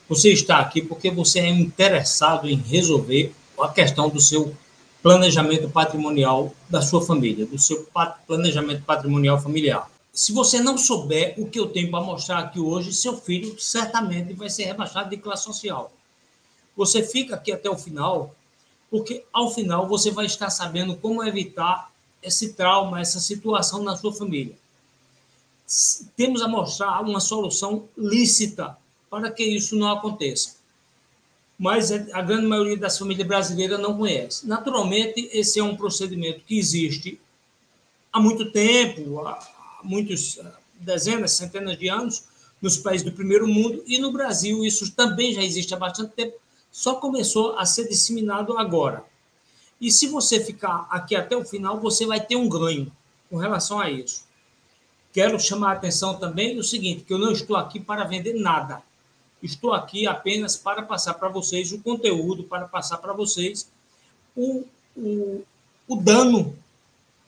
Você está aqui porque você é interessado em resolver a questão do seu planejamento patrimonial da sua família, do seu planejamento patrimonial familiar. Se você não souber o que eu tenho para mostrar aqui hoje, seu filho certamente vai ser rebaixado de classe social. Você fica aqui até o final, porque ao final você vai estar sabendo como evitar esse trauma, essa situação na sua família. Temos a mostrar uma solução lícita para que isso não aconteça. Mas a grande maioria das famílias brasileiras não conhece. Naturalmente, esse é um procedimento que existe há muito tempo, há muitas dezenas, centenas de anos, nos países do primeiro mundo, e no Brasil isso também já existe há bastante tempo, só começou a ser disseminado agora. E se você ficar aqui até o final, você vai ter um ganho com relação a isso. Quero chamar a atenção também o seguinte, que eu não estou aqui para vender nada. Estou aqui apenas para passar para vocês o conteúdo, para passar para vocês o dano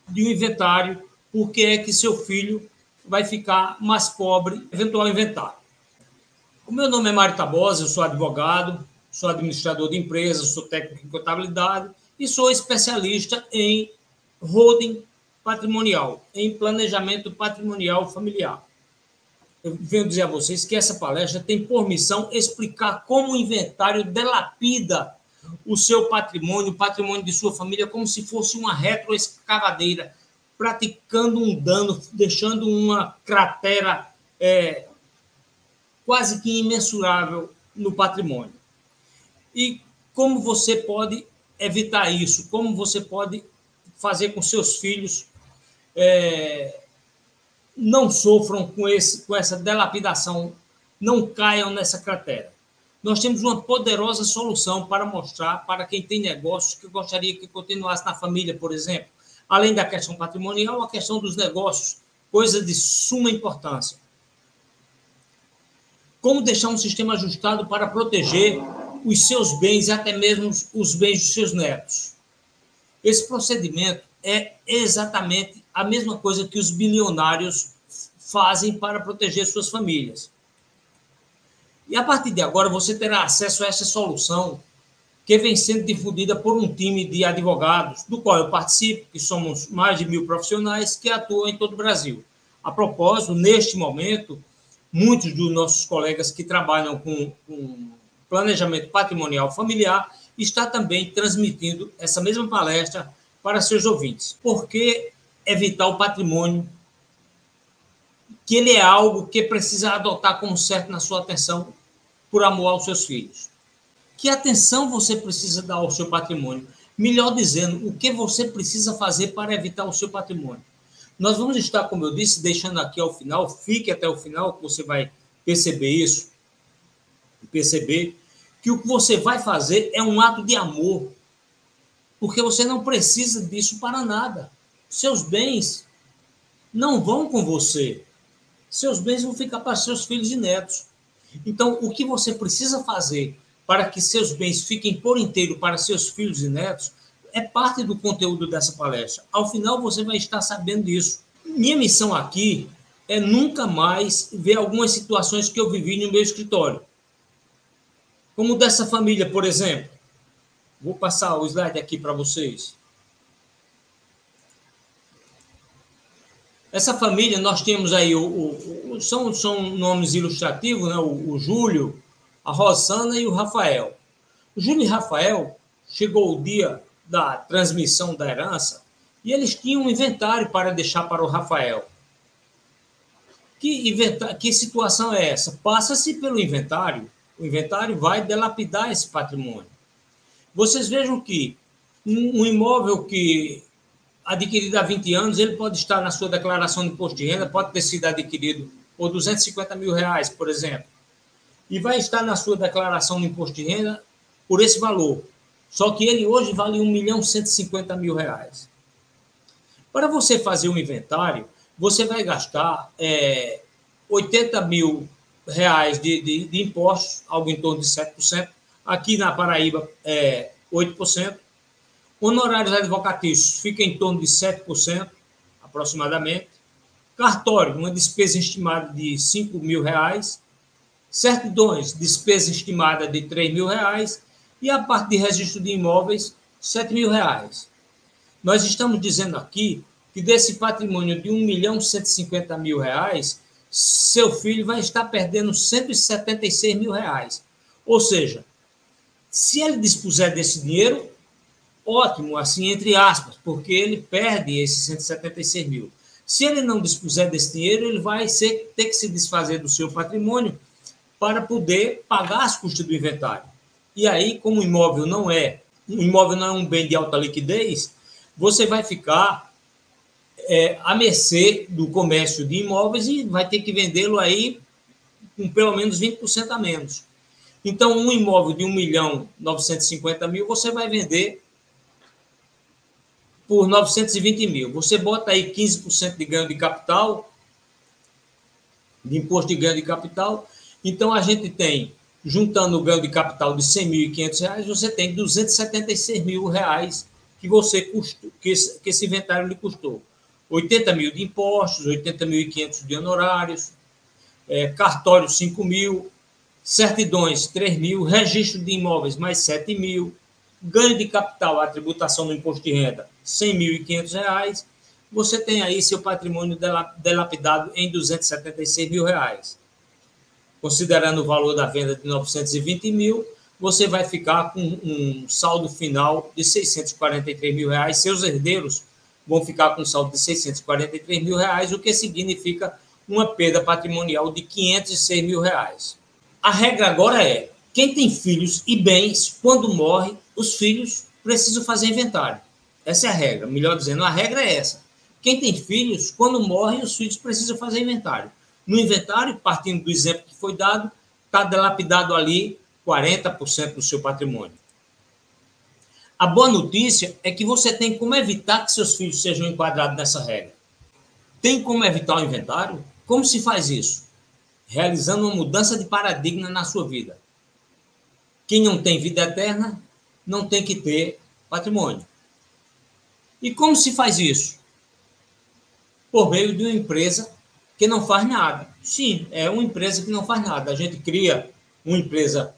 de um inventário, porque é que seu filho vai ficar mais pobre, eventual inventário. O meu nome é Mário Tabosa, eu sou advogado, sou administrador de empresas, sou técnico em contabilidade e sou especialista em holding patrimonial, em planejamento patrimonial familiar. Eu venho dizer a vocês que essa palestra tem por missão explicar como o inventário delapida o seu patrimônio, o patrimônio de sua família, como se fosse uma retroescavadeira, praticando um dano, deixando uma cratera quase que imensurável no patrimônio. E como você pode evitar isso? Como você pode fazer com que seus filhos não sofram com essa delapidação, não caiam nessa cratera? Nós temos uma poderosa solução para mostrar para quem tem negócios que gostaria que continuasse na família, por exemplo, além da questão patrimonial, a questão dos negócios, coisa de suma importância. Como deixar um sistema ajustado para proteger os seus bens e até mesmo os bens dos seus netos? Esse procedimento é exatamente a mesma coisa que os bilionários fazem para proteger suas famílias. E a partir de agora você terá acesso a essa solução que vem sendo difundida por um time de advogados, do qual eu participo, que somos mais de 1.000 profissionais que atuam em todo o Brasil. A propósito, neste momento, muitos dos nossos colegas que trabalham com planejamento patrimonial familiar estão também transmitindo essa mesma palestra para seus ouvintes. Por que evitar o patrimônio? Que ele é algo que precisa adotar como certo na sua atenção por amor aos seus filhos. Que atenção você precisa dar ao seu patrimônio? Melhor dizendo, o que você precisa fazer para evitar o seu patrimônio? Nós vamos estar, como eu disse, deixando aqui ao final, fique até o final, que você vai perceber isso, perceber que o que você vai fazer é um ato de amor, porque você não precisa disso para nada. Seus bens não vão com você. Seus bens vão ficar para seus filhos e netos. Então, o que você precisa fazer para que seus bens fiquem por inteiro para seus filhos e netos é parte do conteúdo dessa palestra. Ao final, você vai estar sabendo disso. Minha missão aqui é nunca mais ver algumas situações que eu vivi no meu escritório. Como dessa família, por exemplo. Vou passar o slide aqui para vocês. Essa família, nós temos aí, são nomes ilustrativos, né? O Júlio, a Rosana e o Rafael. O Júlio e Rafael, chegou o dia da transmissão da herança e eles tinham um inventário para deixar para o Rafael. Que situação é essa? Passa-se pelo inventário, o inventário vai delapidar esse patrimônio. Vocês vejam que um imóvel que adquirido há 20 anos, ele pode estar na sua declaração de imposto de renda, pode ter sido adquirido por R$250 mil, por exemplo, e vai estar na sua declaração de imposto de renda por esse valor. Só que ele hoje vale R$1.150.000. Para você fazer um inventário, você vai gastar R$80 mil de impostos, algo em torno de 7%. Aqui na Paraíba, 8%. Honorários advocatícios fica em torno de 7%, aproximadamente. Cartório, uma despesa estimada de R$5 mil. Certidões, despesa estimada de R$ 3.000 e a parte de registro de imóveis, R$ 7.000. Nós estamos dizendo aqui que desse patrimônio de R$ 1.150.000, seu filho vai estar perdendo R$ 176.000. Ou seja, se ele dispuser desse dinheiro, ótimo, assim, entre aspas, porque ele perde esses 176 mil. Se ele não dispuser desse dinheiro, ele vai ter que se desfazer do seu patrimônio para poder pagar as custas do inventário. E aí, como o imóvel não é um bem de alta liquidez, você vai ficar à mercê do comércio de imóveis e vai ter que vendê-lo aí com pelo menos 20% a menos. Então, um imóvel de R$ 1.950.000, você vai vender por R$ 920.000. Você bota aí 15% de ganho de capital, de imposto de ganho de capital. Então, a gente tem, juntando o ganho de capital de R$ 100.500, você tem R$ 276.000 que esse inventário lhe custou. 80 mil de impostos, 80.500 de honorários, cartório 5.000, certidões 3.000, registro de imóveis mais 7.000, ganho de capital, a tributação do imposto de renda, R$ 100.500, você tem aí seu patrimônio delapidado em R$ 276.000. Considerando o valor da venda de 920 mil, você vai ficar com um saldo final de R$ 643.000. Seus herdeiros vão ficar com um saldo de R$ 643.000, o que significa uma perda patrimonial de R$ 506.000. A regra agora é, quem tem filhos e bens, quando morre, os filhos precisam fazer inventário. Essa é a regra, melhor dizendo, a regra é essa. Quem tem filhos, quando morre, os filhos precisam fazer inventário. No inventário, partindo do exemplo que foi dado, está delapidado ali 40% do seu patrimônio. A boa notícia é que você tem como evitar que seus filhos sejam enquadrados nessa regra. Tem como evitar o inventário? Como se faz isso? Realizando uma mudança de paradigma na sua vida. Quem não tem vida eterna não tem que ter patrimônio. E como se faz isso? Por meio de uma empresa que não faz nada. Sim, é uma empresa que não faz nada. A gente cria uma empresa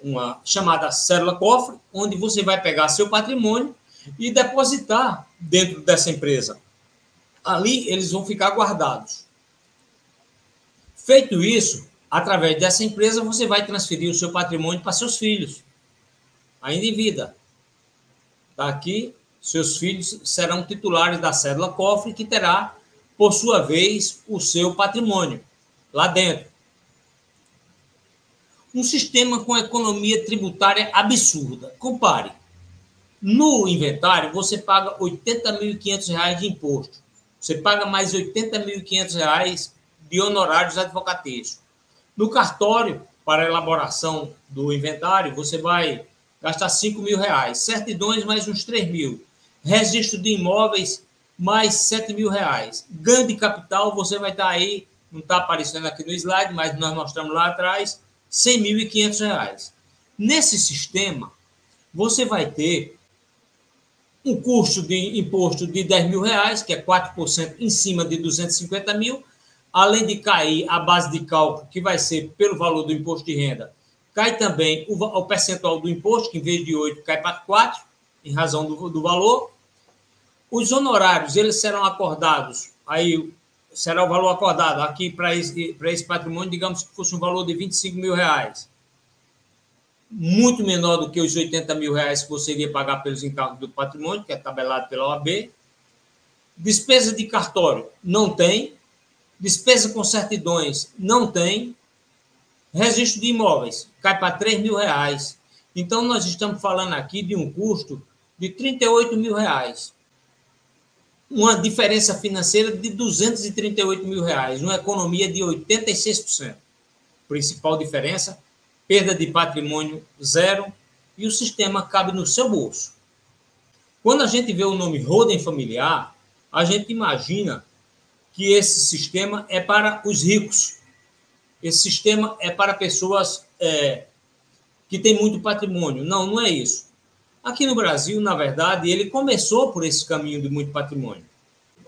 uma chamada cédula cofre, onde você vai pegar seu patrimônio e depositar dentro dessa empresa. Ali eles vão ficar guardados. Feito isso, através dessa empresa, você vai transferir o seu patrimônio para seus filhos, ainda em vida. Tá aqui, seus filhos serão titulares da cédula cofre, que terá, por sua vez, o seu patrimônio lá dentro. Um sistema com economia tributária absurda. Compare. No inventário, você paga R$ 80.500 de imposto. Você paga mais R$ 80.500 de honorários advocatícios. No cartório, para a elaboração do inventário, você vai gastar R$ 5.000. Certidões, mais uns R$ 3.000. Registro de imóveis, mais R$ 7.000. Ganho de capital, você vai estar aí, não está aparecendo aqui no slide, mas nós mostramos lá atrás, R$ 100.500. Nesse sistema, você vai ter um custo de imposto de R$ 10.000, que é 4% em cima de 250 mil, além de cair a base de cálculo, que vai ser pelo valor do imposto de renda, cai também o percentual do imposto, que em vez de 8 cai para 4, em razão do valor. Os honorários, eles serão acordados, aí será o valor acordado aqui para esse patrimônio, digamos que fosse um valor de R$ 25.000. Muito menor do que os R$ 80.000 que você iria pagar pelos encargos do patrimônio, que é tabelado pela OAB. Despesa de cartório, não tem. Despesa com certidões, não tem. Registro de imóveis, cai para R$ 3.000. Então, nós estamos falando aqui de um custo de R$ 38.000. Uma diferença financeira de R$ 238.000, uma economia de 86%. Principal diferença, perda de patrimônio zero e o sistema cabe no seu bolso. Quando a gente vê o nome holding familiar, a gente imagina que esse sistema é para os ricos. Esse sistema é para pessoas que têm muito patrimônio. Não, não é isso. Aqui no Brasil, na verdade, ele começou por esse caminho de muito patrimônio.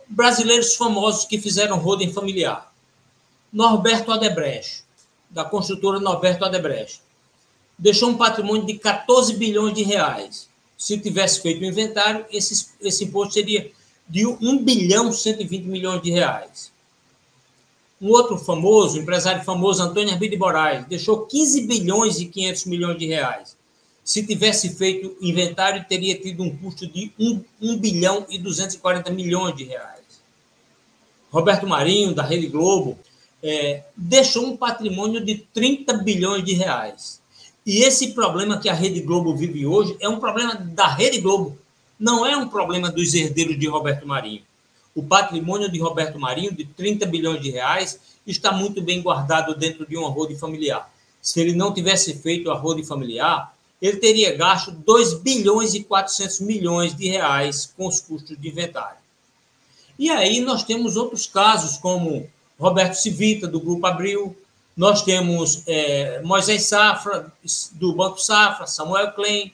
Brasileiros famosos que fizeram holding familiar. Norberto Odebrecht, da construtora Norberto Adebrecht. Deixou um patrimônio de 14 bilhões de reais. Se tivesse feito o inventário, esse imposto seria de 1 bilhão 120 milhões de reais. Um outro famoso, empresário famoso, Antônio Hermídio de Moraes, deixou 15 bilhões e 500 milhões de reais. Se tivesse feito inventário, teria tido um custo de 1 bilhão e 240 milhões de reais. Roberto Marinho, da Rede Globo, deixou um patrimônio de 30 bilhões de reais. E esse problema que a Rede Globo vive hoje é um problema da Rede Globo, não é um problema dos herdeiros de Roberto Marinho. O patrimônio de Roberto Marinho, de 30 bilhões de reais, está muito bem guardado dentro de um arrodo familiar. Se ele não tivesse feito o arrodo familiar, ele teria gasto 2 bilhões e 400 milhões de reais com os custos de inventário. E aí nós temos outros casos, como Roberto Civita, do Grupo Abril, nós temos Moisés Safra, do Banco Safra, Samuel Klein,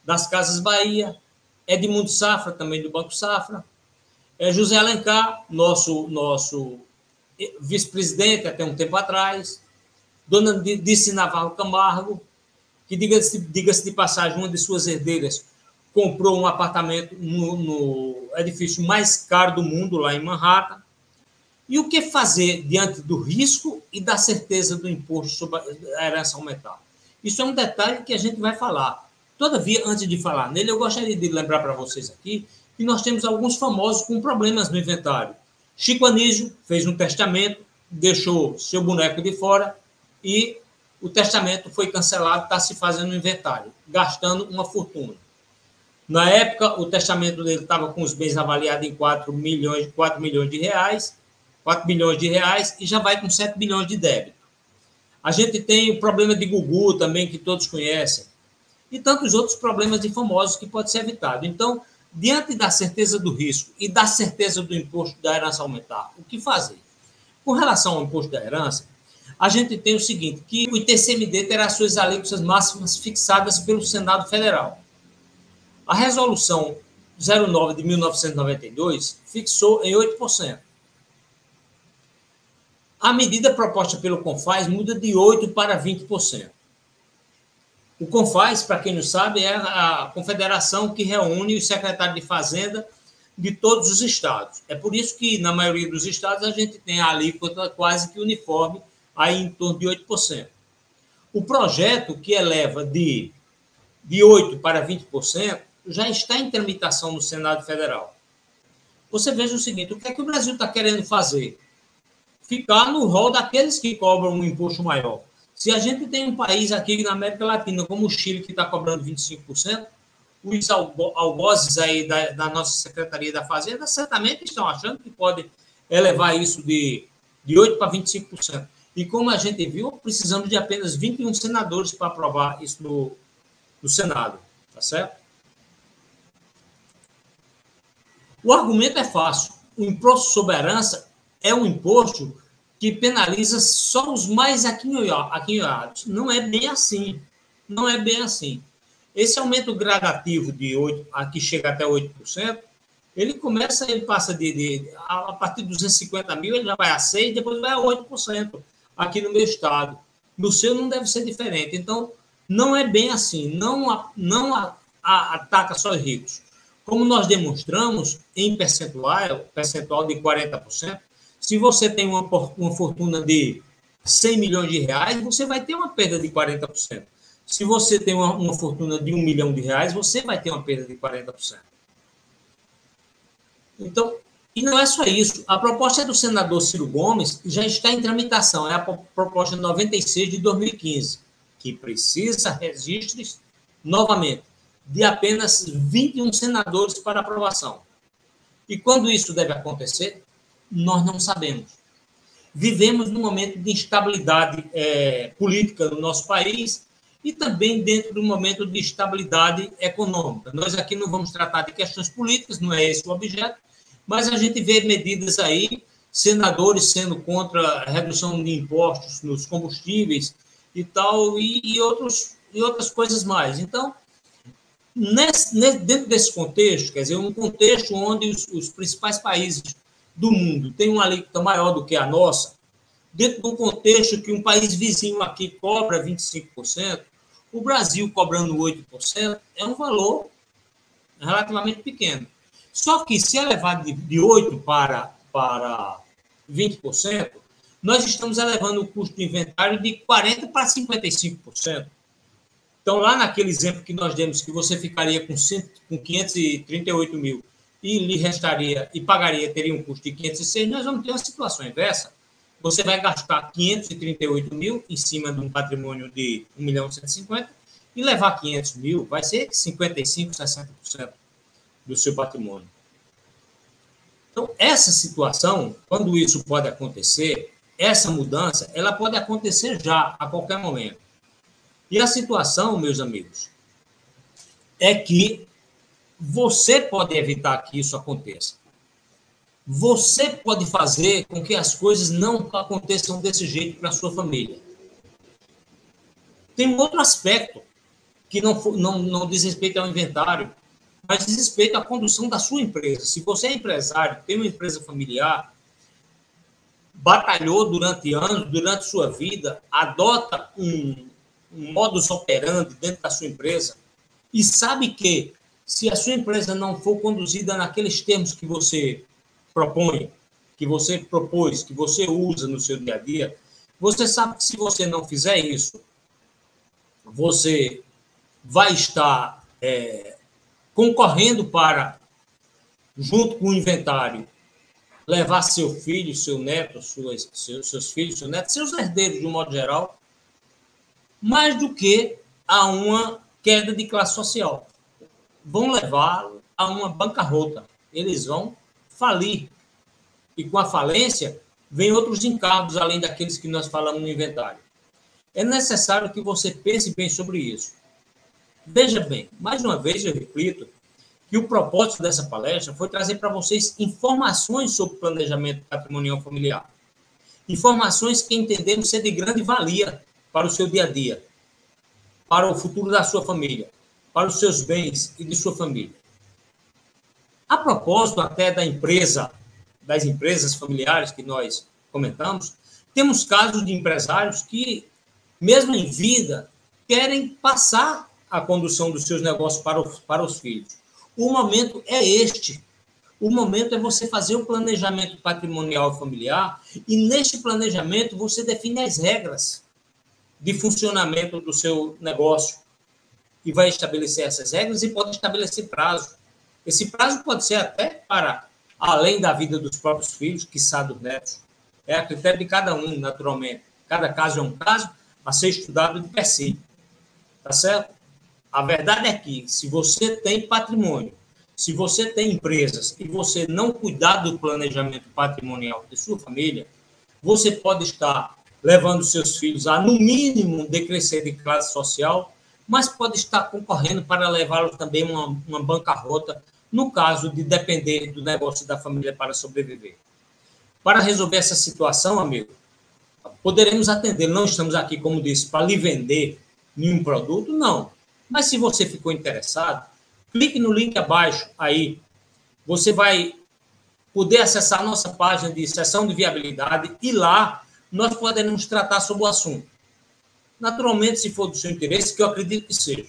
das Casas Bahia, Edmundo Safra, também do Banco Safra, José Alencar, nosso vice-presidente até um tempo atrás, Dona Dice Navarro Camargo, que, diga-se de passagem, uma de suas herdeiras comprou um apartamento no edifício mais caro do mundo, lá em Manhattan. E o que fazer diante do risco e da certeza do imposto sobre a herança aumentar? Isso é um detalhe que a gente vai falar. Todavia, antes de falar nele, eu gostaria de lembrar para vocês aqui que nós temos alguns famosos com problemas no inventário. Chico Anísio fez um testamento, deixou seu boneco de fora e o testamento foi cancelado, está se fazendo um inventário, gastando uma fortuna. Na época, o testamento dele estava com os bens avaliados em 4 milhões de reais, 4 bilhões de reais, e já vai com 7 bilhões de débito. A gente tem o problema de Gugu também, que todos conhecem, e tantos outros problemas de famosos que pode ser evitado. Então, diante da certeza do risco e da certeza do imposto da herança aumentar, o que fazer? Com relação ao imposto da herança, a gente tem o seguinte, que o ITCMD terá suas alíquotas máximas fixadas pelo Senado Federal. A resolução 09 de 1992 fixou em 8%. A medida proposta pelo CONFAS muda de 8% para 20%. O CONFAS, para quem não sabe, é a confederação que reúne os secretários de Fazenda de todos os estados. É por isso que, na maioria dos estados, a gente tem a alíquota quase que uniforme, aí em torno de 8%. O projeto que eleva de 8% para 20% já está em tramitação no Senado Federal. Você veja o seguinte, o que é que o Brasil está querendo fazer? Ficar no rol daqueles que cobram um imposto maior. Se a gente tem um país aqui na América Latina, como o Chile, que está cobrando 25%, os algozes aí da nossa Secretaria da Fazenda certamente estão achando que podem elevar isso de 8% para 25%. E como a gente viu, precisamos de apenas 21 senadores para aprovar isso no Senado. Tá certo? O argumento é fácil. O imposto sobre herança é um imposto que penaliza só os mais aquinhoados. Não é bem assim. Não é bem assim. Esse aumento gradativo de 8%, aqui chega até 8%, ele passa a partir de 250 mil, ele já vai a 6%, depois vai a 8% aqui no meu estado. No seu não deve ser diferente. Então, não é bem assim. Não ataca só os ricos. Como nós demonstramos em percentual de 40%, se você tem uma fortuna de 100 milhões de reais, você vai ter uma perda de 40%. Se você tem uma fortuna de 1 milhão de reais, você vai ter uma perda de 40%. Então, e não é só isso. A proposta do senador Ciro Gomes já está em tramitação. É a proposta 96 de 2015, que precisa registros, novamente, de apenas 21 senadores para aprovação. E quando isso deve acontecer? Nós não sabemos. Vivemos num momento de instabilidade política no nosso país e também dentro de um momento de estabilidade econômica. Nós aqui não vamos tratar de questões políticas, não é esse o objeto, mas a gente vê medidas aí, senadores sendo contra a redução de impostos nos combustíveis e tal, e outras coisas mais. Então, dentro desse contexto, quer dizer, um contexto onde os principais países do mundo têm uma alíquota maior do que a nossa, dentro de um contexto que um país vizinho aqui cobra 25%, o Brasil cobrando 8% é um valor relativamente pequeno. Só que, se é elevado de 8% para 20%, nós estamos elevando o custo do inventário de 40% para 55%. Então, lá naquele exemplo que nós demos, que você ficaria com 538 mil e lhe restaria e pagaria, teria um custo de 506, nós vamos ter uma situação inversa. Você vai gastar 538 mil em cima de um patrimônio de 1.150.000 e levar 500 mil, vai ser 55%, 60% do seu patrimônio. Então, essa situação, quando isso pode acontecer, essa mudança, ela pode acontecer já, a qualquer momento. E a situação, meus amigos, é que você pode evitar que isso aconteça. Você pode fazer com que as coisas não aconteçam desse jeito para a sua família. Tem um outro aspecto que não diz respeito ao inventário, mas diz respeito à condução da sua empresa. Se você é empresário, tem uma empresa familiar, batalhou durante anos, durante sua vida, adota um modus operandi dentro da sua empresa e sabe que, se a sua empresa não for conduzida naqueles termos que você propõe, que você propôs, que você usa no seu dia a dia, você sabe que, se você não fizer isso, você vai estar concorrendo para, junto com o inventário, levar seu filho, seu neto, seus filhos, seu neto, seus herdeiros, de um modo geral, mais do que a uma queda de classe social. Vão levá-lo a uma bancarrota. Eles vão falir. E com a falência, vem outros encargos, além daqueles que nós falamos no inventário. É necessário que você pense bem sobre isso. Veja bem, mais uma vez eu repito, que o propósito dessa palestra foi trazer para vocês informações sobre planejamento patrimonial familiar. Informações que entendemos ser de grande valia para o seu dia a dia, para o futuro da sua família, para os seus bens e de sua família. A propósito até das empresas familiares que nós comentamos, temos casos de empresários que, mesmo em vida, querem passar a condução dos seus negócios para os filhos. O momento é este. O momento é você fazer o planejamento patrimonial familiar e, neste planejamento, você define as regras de funcionamento do seu negócio e vai estabelecer essas regras e pode estabelecer prazo. Esse prazo pode ser até para além da vida dos próprios filhos, quiçá dos netos. É a critério de cada um, naturalmente. Cada caso é um caso a ser estudado de per si. Tá certo? A verdade é que, se você tem patrimônio, se você tem empresas e você não cuidar do planejamento patrimonial de sua família, você pode estar levando seus filhos a, no mínimo, decrescer de classe social, mas pode estar concorrendo para levá-los também a uma bancarrota, no caso de depender do negócio da família para sobreviver. Para resolver essa situação, amigo, poderemos atender. Não estamos aqui, como disse, para lhe vender nenhum produto, não. Mas, se você ficou interessado, clique no link abaixo aí. Você vai poder acessar a nossa página de seção de viabilidade e lá nós poderemos tratar sobre o assunto. Naturalmente, se for do seu interesse, que eu acredito que seja.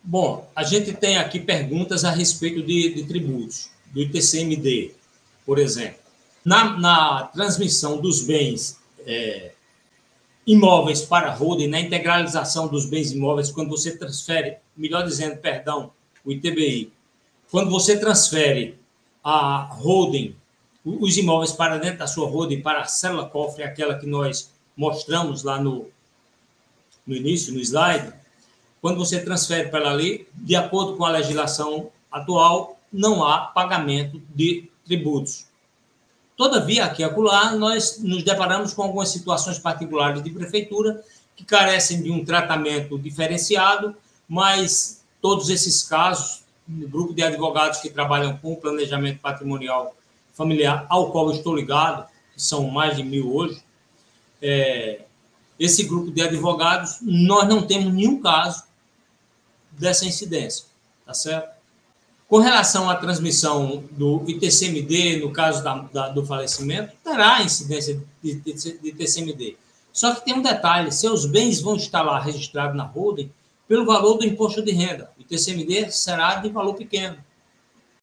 Bom, a gente tem aqui perguntas a respeito de tributos, do ITCMD, por exemplo. Na transmissão dos bens imóveis para a holding, na integralização dos bens imóveis, quando você transfere, melhor dizendo, perdão, o ITBI, quando você transfere a holding, os imóveis para dentro da sua holding, para a célula cofre, aquela que nós mostramos lá no início, no slide, quando você transfere para ali, de acordo com a legislação atual, não há pagamento de tributos. Todavia, aqui e acolá, nós nos deparamos com algumas situações particulares de prefeitura que carecem de um tratamento diferenciado, mas todos esses casos, no grupo de advogados que trabalham com o planejamento patrimonial familiar, ao qual eu estou ligado, que são mais de 1.000 hoje, esse grupo de advogados, nós não temos nenhum caso dessa incidência, tá certo? Com relação à transmissão do ITCMD, no caso do falecimento, terá incidência de TCMD. Só que tem um detalhe, seus bens vão estar lá registrados na holding pelo valor do imposto de renda. O ITCMD será de valor pequeno.